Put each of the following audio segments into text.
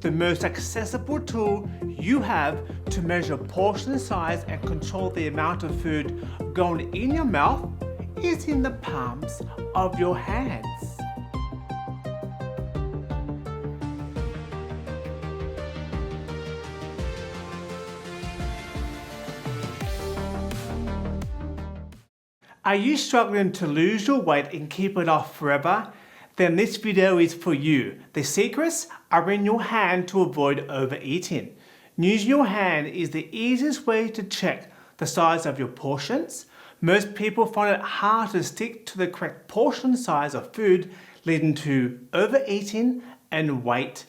The most accessible tool you have to measure portion size and control the amount of food going in your mouth is in the palms of your hands. Are you struggling to lose your weight and keep it off forever? Then this video is for you. The secrets are in your hand to avoid overeating. Using your hand is the easiest way to check the size of your portions. Most people find it hard to stick to the correct portion size of food, leading to overeating and weight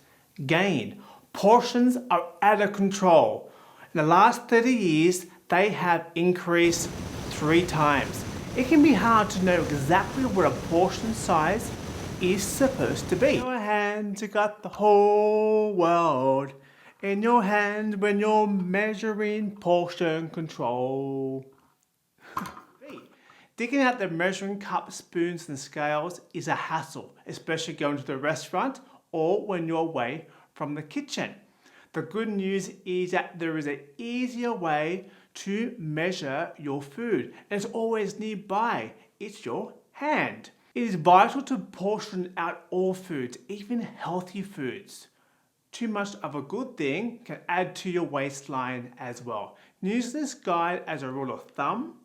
gain. Portions are out of control. In the last 30 years, they have increased 3 times. It can be hard to know exactly what a portion size is supposed to be. In your hands, you got the whole world in your hands when you're measuring portion control. Digging out the measuring cup, spoons and scales is a hassle, especially going to the restaurant or when you're away from the kitchen. The good news is that there is an easier way to measure your food, and it's always nearby. It's your hand. It is vital to portion out all foods, even healthy foods. Too much of a good thing can add to your waistline as well. Use this guide as a rule of thumb.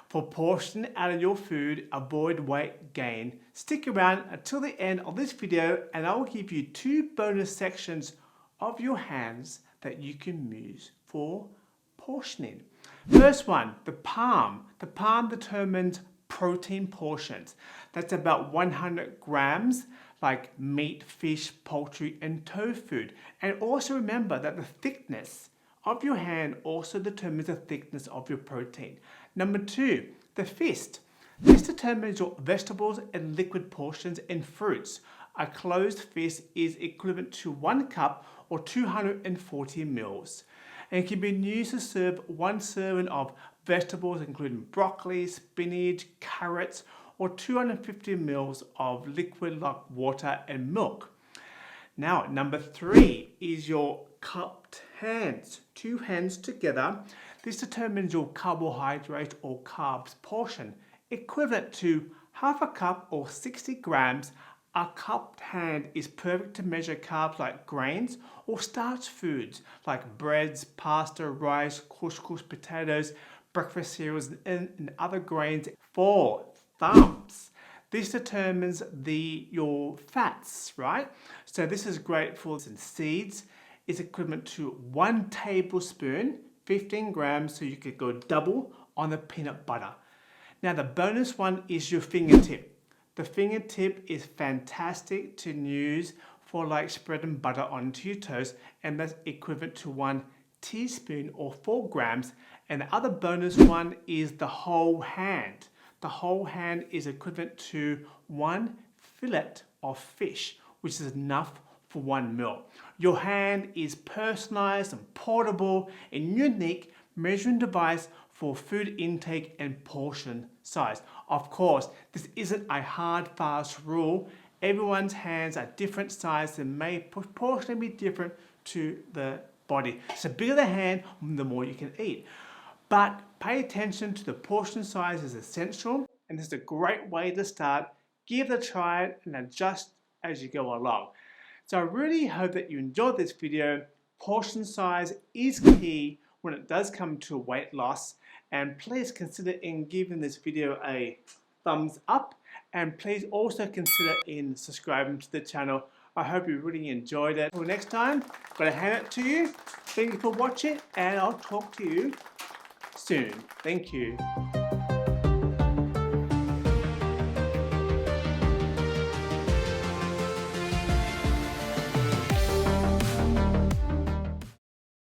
For portioning out of your food, avoid weight gain. Stick around until the end of this video and I will give you 2 bonus sections of your hands that you can use for portioning. First one, the palm. The palm determines protein portions. That's about 100 grams, like meat, fish, poultry, and tofu. And also remember that the thickness of your hand also determines the thickness of your protein. Number 2, the fist. This determines your vegetables and liquid portions and fruits. A closed fist is equivalent to 1 cup or 240 mils. And it can be used to serve 1 serving of vegetables including broccoli, spinach, carrots, or 250 mils of liquid like water and milk. Now, number 3 is your cupped hands. 2 hands together. This determines your carbohydrate or carbs portion, equivalent to half a cup or 60 grams. A cupped hand is perfect to measure carbs like grains or starch foods like breads, pasta, rice, couscous, potatoes, breakfast cereals, and other grains. 4, thumbs. This determines your fats, right? So this is great for seeds. It's equivalent to 1 tablespoon, 15 grams, so you could go double on the peanut butter. Now the bonus one is your fingertip. The fingertip is fantastic to use for like spreading butter onto your toast, and that's equivalent to 1 teaspoon or 4 grams. And the other bonus one is the whole hand. The whole hand is equivalent to 1 fillet of fish, which is enough for 1 meal. Your hand is personalized and portable and unique measuring device for food intake and portion size. Of course, this isn't a hard, fast rule. Everyone's hands are different size and may proportionally be different to the body. So bigger the hand, the more you can eat. But pay attention to the portion size is essential, and this is a great way to start. Give it a try and adjust as you go along. So I really hope that you enjoyed this video. Portion size is key when it does come to weight loss, and please consider in giving this video a thumbs up, and please also consider in subscribing to the channel. I hope you really enjoyed it. Until next time, I'm going to hand it to you. Thank you for watching, and I'll talk to you soon. Thank you.